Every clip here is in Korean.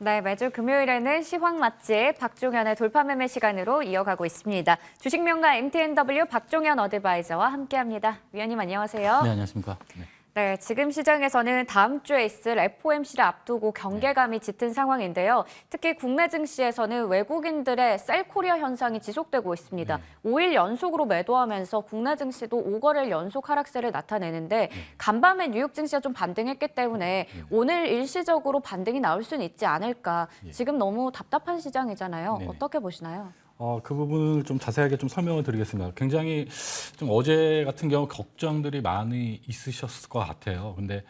네, 매주 금요일에는 시황 맛집 박종현의 돌파 매매 시간으로 이어가고 있습니다. 주식명가 MTNW 박종현 어드바이저와 함께합니다. 위원님 안녕하세요. 네, 안녕하십니까. 네. 네, 지금 시장에서는 다음 주에 있을 FOMC를 앞두고 경계감이 짙은 상황인데요. 특히 국내 증시에서는 외국인들의 셀코리아 현상이 지속되고 있습니다. 네. 5일 연속으로 매도하면서 국내 증시도 5거래일 연속 하락세를 나타내는데 간밤에 뉴욕 증시가 좀 반등했기 때문에 오늘 일시적으로 반등이 나올 수는 있지 않을까. 지금 너무 답답한 시장이잖아요. 네네. 어떻게 보시나요? 그 부분을 좀 자세하게 좀 설명을 드리겠습니다. 굉장히 좀 어제 같은 경우 걱정들이 많이 있으셨을 것 같아요. 근데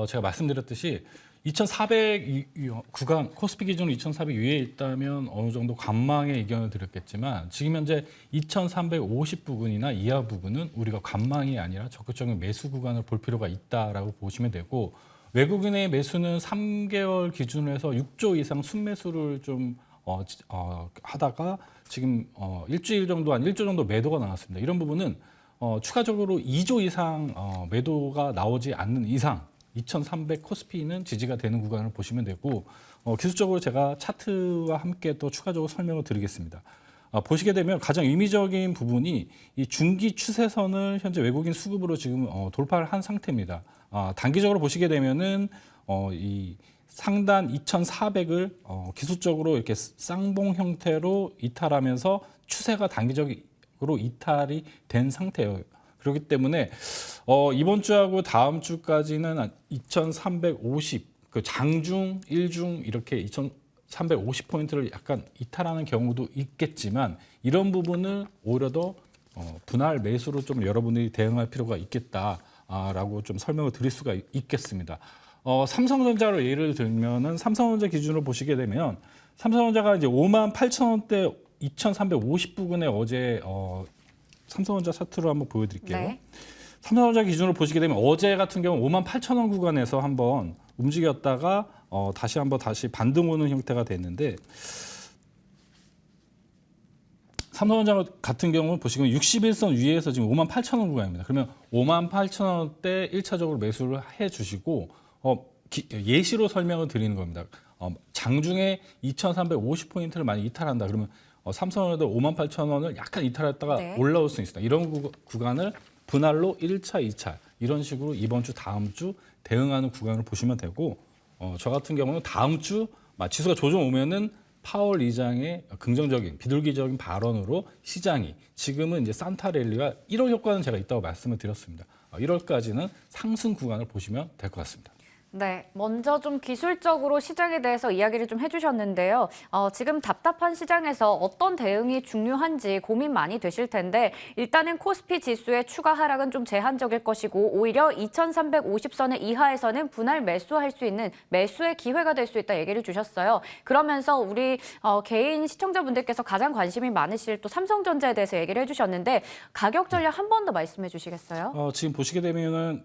제가 말씀드렸듯이 2,400 구간, 코스피 기준으로 2,400 위에 있다면 어느 정도 관망의 의견을 드렸겠지만 지금 현재 2,350 부근이나 이하 부근은 우리가 관망이 아니라 적극적인 매수 구간을 볼 필요가 있다라고 보시면 되고 외국인의 매수는 3개월 기준으로 해서 6조 이상 순매수를 좀 하다가 지금 일주일 정도, 한 1조 정도 매도가 나왔습니다. 이런 부분은 추가적으로 2조 이상 매도가 나오지 않는 이상 2,300 코스피는 지지가 되는 구간을 보시면 되고 기술적으로 제가 차트와 함께 또 추가적으로 설명을 드리겠습니다. 보시게 되면 가장 의미적인 부분이 이 중기 추세선을 현재 외국인 수급으로 지금 돌파를 한 상태입니다. 단기적으로 보시게 되면은 이 상단 2,400을 기술적으로 이렇게 쌍봉 형태로 이탈하면서 추세가 단기적으로 이탈이 된 상태예요. 그렇기 때문에 이번 주하고 다음 주까지는 2,350, 그 장중, 일중 이렇게 2,350포인트를 약간 이탈하는 경우도 있겠지만 이런 부분을 오히려 더 분할 매수로 좀 여러분들이 대응할 필요가 있겠다라고 좀 설명을 드릴 수가 있겠습니다. 삼성전자로 예를 들면은 삼성전자 기준으로 보시게 되면 삼성전자가 이제 58,000원대 2,350 부근에 어제 삼성전자 차트로 한번 보여드릴게요. 네. 삼성전자 기준으로 보시게 되면 어제 같은 경우 58,000원 구간에서 한번 움직였다가 다시 반등 오는 형태가 됐는데 삼성전자 같은 경우는 보시면 61선 위에서 지금 58,000원 구간입니다. 그러면 58,000원대 1차적으로 매수를 해주시고 예시로 설명을 드리는 겁니다. 장중에 2,350포인트를 많이 이탈한다. 그러면 삼성전자 58,000원을 약간 이탈했다가 네. 올라올 수 있습니다. 이런 구간을 분할로 1차, 2차 이런 식으로 이번 주, 다음 주 대응하는 구간을 보시면 되고 저 같은 경우는 다음 주 지수가 조정 오면은 파월 의장의 긍정적인 비둘기적인 발언으로 시장이 지금은 이제 산타랠리와 1월 효과는 제가 있다고 말씀을 드렸습니다. 1월까지는 상승 구간을 보시면 될 것 같습니다. 네, 먼저 좀 기술적으로 시장에 대해서 이야기를 좀 해주셨는데요. 지금 답답한 시장에서 어떤 대응이 중요한지 고민 많이 되실 텐데 일단은 코스피 지수의 추가 하락은 좀 제한적일 것이고 오히려 2,350선의 이하에서는 분할 매수할 수 있는 매수의 기회가 될 수 있다 얘기를 주셨어요. 그러면서 우리 개인 시청자분들께서 가장 관심이 많으실 또 삼성전자에 대해서 얘기를 해주셨는데 가격 전략 한 번 더 말씀해 주시겠어요? 지금 보시게 되면은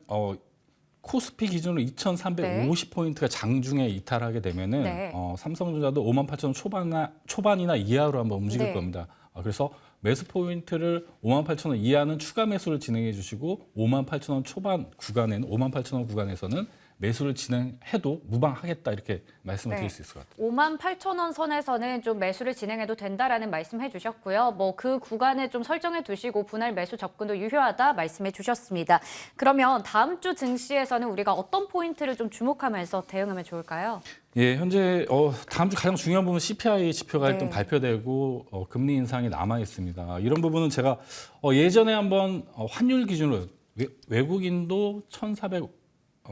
코스피 기준으로 2,350포인트가 장중에 이탈하게 되면은 네. 삼성전자도 58,000원 초반이나 이하로 한번 움직일 네. 겁니다. 그래서 매수 포인트를 58,000원 이하는 추가 매수를 진행해 주시고 58,000원 초반 구간에는 58,000원 구간에서는 매수를 진행해도 무방하겠다 이렇게 말씀을 드릴 수 있을 것 같아요. 58,000원 선에서는 좀 매수를 진행해도 된다라는 말씀해 주셨고요. 뭐 그 구간을 좀 설정해 두시고 분할 매수 접근도 유효하다 말씀해 주셨습니다. 그러면 다음 주 증시에서는 우리가 어떤 포인트를 좀 주목하면서 대응하면 좋을까요? 예, 현재 다음 주 가장 중요한 부분 CPI 지표가 네. 일단 발표되고 금리 인상이 남아 있습니다. 이런 부분은 제가 예전에 한번 환율 기준으로 외국인도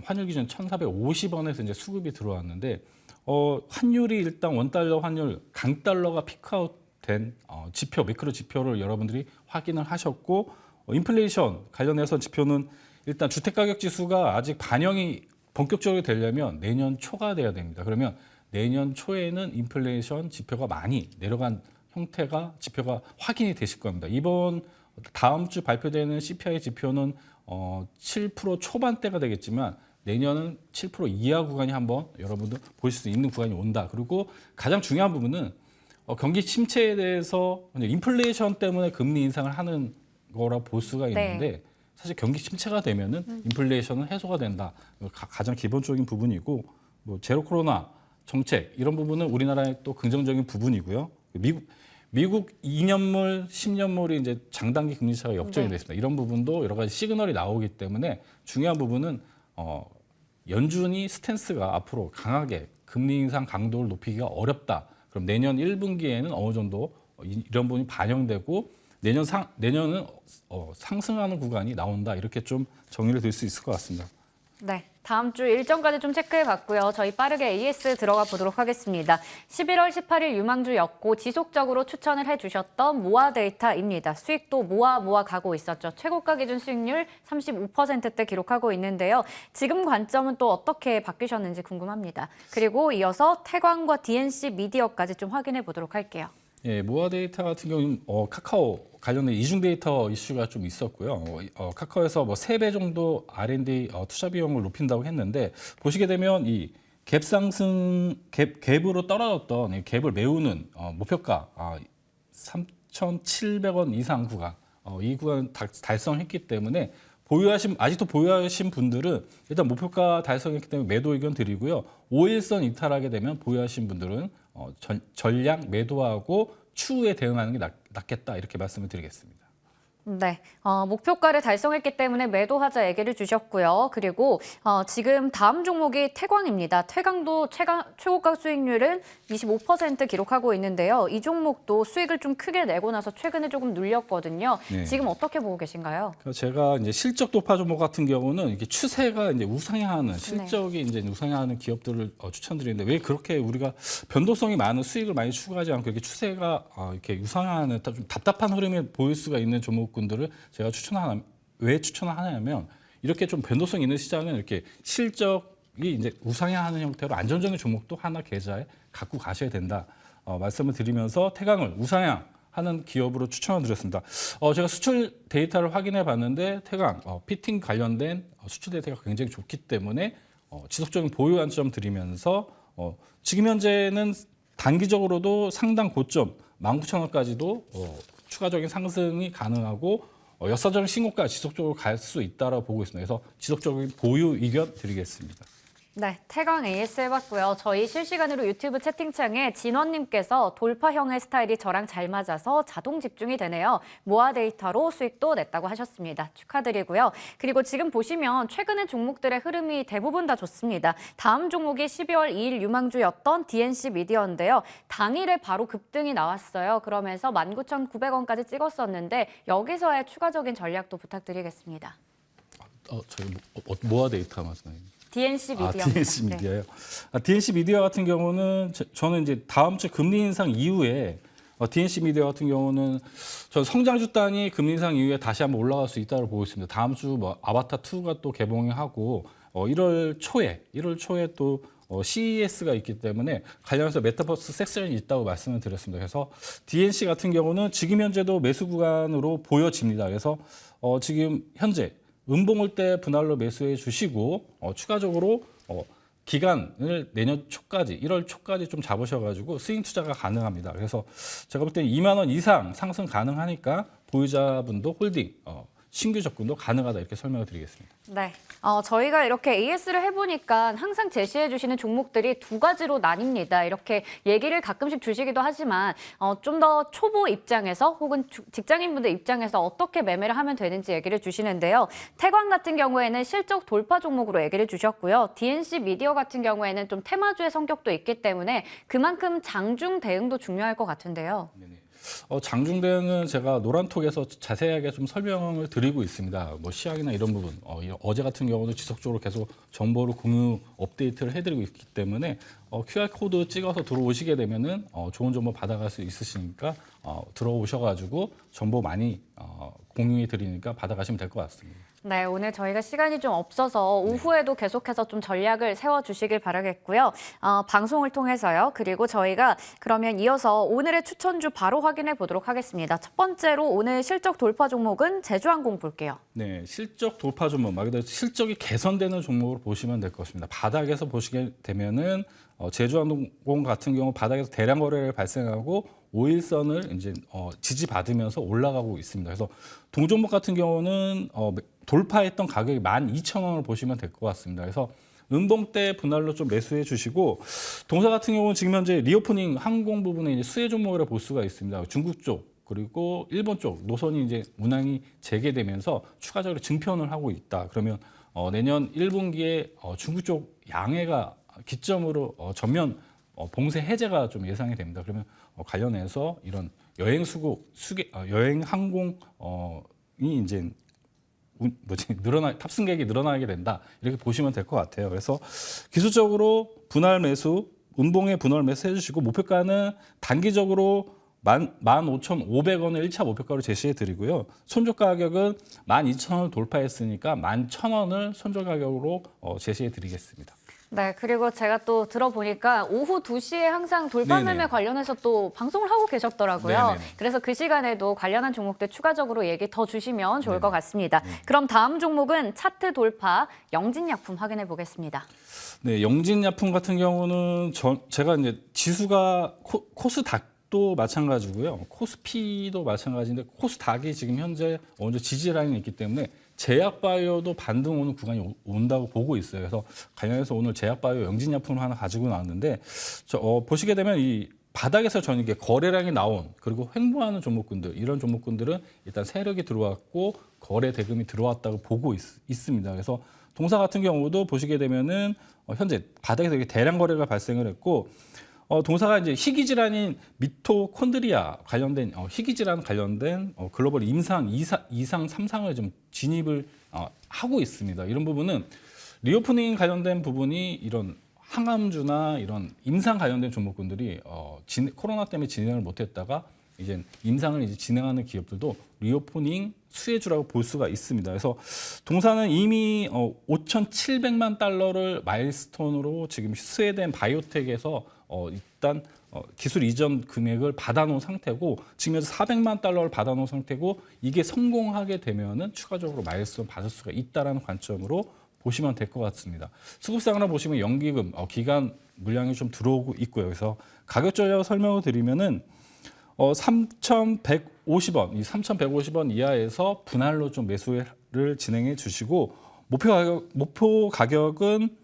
환율 기준 1,450원에서 이제 수급이 들어왔는데 환율이 일단 원달러 환율 강달러가 피크아웃된 지표 매크로 지표를 여러분들이 확인을 하셨고 인플레이션 관련해서 지표는 일단 주택가격 지수가 아직 반영이 본격적으로 되려면 내년 초가 돼야 됩니다. 그러면 내년 초에는 인플레이션 지표가 많이 내려간 지표가 확인이 되실 겁니다. 다음 주 발표되는 CPI 지표는 7% 초반대가 되겠지만 내년은 7% 이하 구간이 한번 여러분들 보실 수 있는 구간이 온다. 그리고 가장 중요한 부분은 경기 침체에 대해서 인플레이션 때문에 금리 인상을 하는 거라 볼 수가 있는데 사실 경기 침체가 되면은 인플레이션은 해소가 된다. 가장 기본적인 부분이고 제로 코로나 정책 이런 부분은 우리나라의 또 긍정적인 부분이고요. 미국 2년물, 10년물이 이제 장단기 금리 차가 역전이 됐습니다. 이런 부분도 여러 가지 시그널이 나오기 때문에 중요한 부분은 연준이 스탠스가 앞으로 강하게 금리 인상 강도를 높이기가 어렵다. 그럼 내년 1분기에는 어느 정도 이런 부분이 반영되고 내년은 상승하는 구간이 나온다. 이렇게 좀 정리를 될 수 있을 것 같습니다. 네, 다음 주 일정까지 좀 체크해봤고요. 저희 빠르게 AS 들어가 보도록 하겠습니다. 11월 18일 유망주였고 지속적으로 추천을 해주셨던 모아 데이터입니다. 수익도 모아 가고 있었죠. 최고가 기준 수익률 35%대 기록하고 있는데요. 지금 관점은 또 어떻게 바뀌셨는지 궁금합니다. 그리고 이어서 태광과 DNC 미디어까지 좀 확인해 보도록 할게요. 예, 모아 데이터 같은 경우는 카카오 관련된 이중 데이터 이슈가 좀 있었고요. 카카오에서 뭐 3배 정도 R&D 투자 비용을 높인다고 했는데 보시게 되면 이 갭으로 떨어졌던 이 갭을 메우는 목표가 3,700원 이상 구간 이 구간 달성했기 때문에 아직도 보유하신 분들은 일단 목표가 달성했기 때문에 매도 의견 드리고요. 5일선 이탈하게 되면 보유하신 분들은 전량 매도하고 추후에 대응하는 게 낫겠다 이렇게 말씀을 드리겠습니다. 네, 목표가를 달성했기 때문에 매도하자 얘기를 주셨고요. 그리고 지금 다음 종목이 태광입니다. 태광도 최고가 수익률은 25% 기록하고 있는데요. 이 종목도 수익을 좀 크게 내고 나서 최근에 조금 눌렸거든요. 네. 지금 어떻게 보고 계신가요? 제가 이제 실적 도파 종목 같은 경우는 이게 추세가 이제 우상향하는 실적이 이제 우상향하는 기업들을 추천드리는데 왜 그렇게 우리가 변동성이 많은 수익을 많이 추구하지 않고 이렇게 추세가 이렇게 우상향하는 좀 답답한 흐름을 보일 수가 있는 종목군들을 제가 왜 추천을 하냐면 이렇게 좀 변동성 있는 시장은 이렇게 실적이 이제 우상향하는 형태로 안정적인 종목도 하나 계좌에 갖고 가셔야 된다 말씀을 드리면서 태광을 우상향하는 기업으로 추천을 드렸습니다. 제가 수출 데이터를 확인해 봤는데 태광 피팅 관련된 수출 데이터가 굉장히 좋기 때문에 지속적인 보유 관점 드리면서 지금 현재는 단기적으로도 상당 고점 19,000원까지도 추가적인 상승이 가능하고 역사적인 신고가 지속적으로 갈 수 있다고 보고 있습니다. 그래서 지속적인 보유 의견 드리겠습니다. 네, 태광 AS 해봤고요. 저희 실시간으로 유튜브 채팅창에 진원님께서 돌파형의 스타일이 저랑 잘 맞아서 자동 집중이 되네요. 모아 데이터로 수익도 냈다고 하셨습니다. 축하드리고요. 그리고 지금 보시면 최근의 종목들의 흐름이 대부분 다 좋습니다. 다음 종목이 12월 2일 유망주였던 DNC 미디어인데요. 당일에 바로 급등이 나왔어요. 그러면서 19,900원까지 찍었었는데 여기서의 추가적인 전략도 부탁드리겠습니다. 저희 모아 데이터 말씀하십니까? DNC 미디어. DNC 미디어요. DNC 미디어 같은 경우는 저는 이제 다음 주 금리 인상 이후에 DNC 미디어 같은 경우는 저 성장주 단위 금리 인상 이후에 다시 한번 올라갈 수 있다고 보고 있습니다. 다음 주 뭐 아바타 2가 또 개봉하고 1월 초에 또 CES가 있기 때문에 관련해서 메타버스 섹션이 있다고 말씀을 드렸습니다. 그래서 DNC 같은 경우는 지금 현재도 매수 구간으로 보여집니다. 그래서 지금 현재 음봉을 때 분할로 매수해 주시고 추가적으로 기간을 내년 초까지 1월 초까지 좀 잡으셔가지고 스윙 투자가 가능합니다. 그래서 제가 볼 때 2만 원 이상 상승 가능하니까 보유자분도 홀딩 신규 접근도 가능하다 이렇게 설명을 드리겠습니다. 네, 저희가 이렇게 AS를 해보니까 항상 제시해 주시는 종목들이 두 가지로 나뉩니다. 이렇게 얘기를 가끔씩 주시기도 하지만 좀 더 초보 입장에서 혹은 직장인분들 입장에서 어떻게 매매를 하면 되는지 얘기를 주시는데요. 태광 같은 경우에는 실적 돌파 종목으로 얘기를 주셨고요. DNC 미디어 같은 경우에는 좀 테마주의 성격도 있기 때문에 그만큼 장중 대응도 중요할 것 같은데요. 네네. 장중 대응은 제가 노란톡에서 자세하게 좀 설명을 드리고 있습니다. 뭐 시황이나 이런 부분, 어제 같은 경우도 지속적으로 계속 정보를 공유 업데이트를 해드리고 있기 때문에 QR 코드 찍어서 들어오시게 되면은 좋은 정보 받아갈 수 있으시니까 들어오셔가지고 정보 많이 공유해 드리니까 받아가시면 될 것 같습니다. 네, 오늘 저희가 시간이 좀 없어서 오후에도 계속해서 좀 전략을 세워주시길 바라겠고요. 방송을 통해서요. 그리고 저희가 그러면 이어서 오늘의 추천주 바로 확인해 보도록 하겠습니다. 첫 번째로 오늘 실적 돌파 종목은 제주항공 볼게요. 네, 실적 돌파 종목, 말 그대로 실적이 개선되는 종목으로 보시면 될 것 같습니다. 바닥에서 보시게 되면은 제주항공 같은 경우 바닥에서 대량 거래를 발생하고 5일선을 이제 지지받으면서 올라가고 있습니다. 그래서 동종목 같은 경우는 돌파했던 가격이 12,000원을 보시면 될 것 같습니다. 그래서 은봉대 분할로 좀 매수해 주시고 동사 같은 경우는 지금 현재 리오프닝 항공 부분에 이제 수혜 종목이라 볼 수가 있습니다. 중국 쪽 그리고 일본 쪽 노선이 이제 운항이 재개되면서 추가적으로 증편을 하고 있다. 그러면 내년 1분기에 중국 쪽 양해가 기점으로 전면 봉쇄 해제가 좀 예상이 됩니다. 그러면 관련해서 이런 여행 여행 항공이 이제 탑승객이 늘어나게 된다 이렇게 보시면 될 것 같아요. 그래서 기술적으로 분할 매수, 운봉의 분할 매수 해주시고 목표가는 단기적으로 15,500원을 1차 목표가로 제시해 드리고요. 손절 가격은 12,000원을 돌파했으니까 11,000원을 손절 가격으로 제시해 드리겠습니다. 네, 그리고 제가 또 들어보니까 오후 2시에 항상 돌파매매 네네. 관련해서 또 방송을 하고 계셨더라고요. 네네네. 그래서 그 시간에도 관련한 종목들 추가적으로 얘기 더 주시면 좋을 것 네네. 같습니다. 그럼 다음 종목은 차트 돌파 영진약품 확인해 보겠습니다. 네, 영진약품 같은 경우는 제가 이제 지수가 코스닥도 마찬가지고요. 코스피도 마찬가지인데 코스닥이 지금 현재 어느 정도 지지 라인이 있기 때문에 제약바이오도 반등 오는 구간이 온다고 보고 있어요. 그래서 관련해서 오늘 제약바이오 영진약품을 하나 가지고 나왔는데 보시게 되면 이 바닥에서 저는 이게 거래량이 나온 그리고 횡보하는 종목군들 이런 종목군들은 일단 세력이 들어왔고 거래 대금이 들어왔다고 보고 있습니다. 그래서 동사 같은 경우도 보시게 되면은 현재 바닥에서 이렇게 대량 거래가 발생을 했고 동사가 이제 희귀질환인 미토콘드리아 관련된 희귀질환 관련된 글로벌 임상 2상 3상을 좀 진입을 하고 있습니다. 이런 부분은 리오프닝 관련된 부분이 이런 항암주나 이런 임상 관련된 종목군들이 코로나 때문에 진행을 못했다가 이제 임상을 이제 진행하는 기업들도 리오프닝 수혜주라고 볼 수가 있습니다. 그래서 동사는 이미 5,700만 달러를 마일스톤으로 지금 수혜된 바이오텍에서 일단 기술 이전 금액을 받아놓은 상태고 지금 현재 400만 달러를 받아놓은 상태고 이게 성공하게 되면은 추가적으로 마일스톤 받을 수가 있다라는 관점으로 보시면 될 것 같습니다. 수급상으로 보시면 연기금 기간 물량이 좀 들어오고 있고요. 그래서 가격 전략 설명을 드리면은 3,150원, 이 3,150원 이하에서 분할로 좀 매수를 진행해 주시고 목표 가격은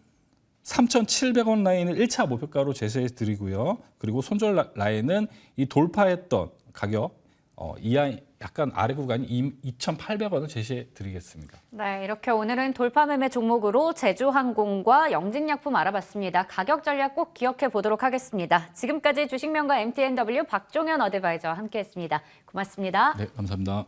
3,700원 라인을 1차 목표가로 제시해 드리고요. 그리고 손절 라인은 이 돌파했던 가격 이하 약간 아래 구간이 2,800원을 제시해 드리겠습니다. 네, 이렇게 오늘은 돌파매매 종목으로 제주항공과 영진약품 알아봤습니다. 가격 전략 꼭 기억해 보도록 하겠습니다. 지금까지 주식명가 MTNW 박종현 어드바이저와 함께했습니다. 고맙습니다. 네, 감사합니다.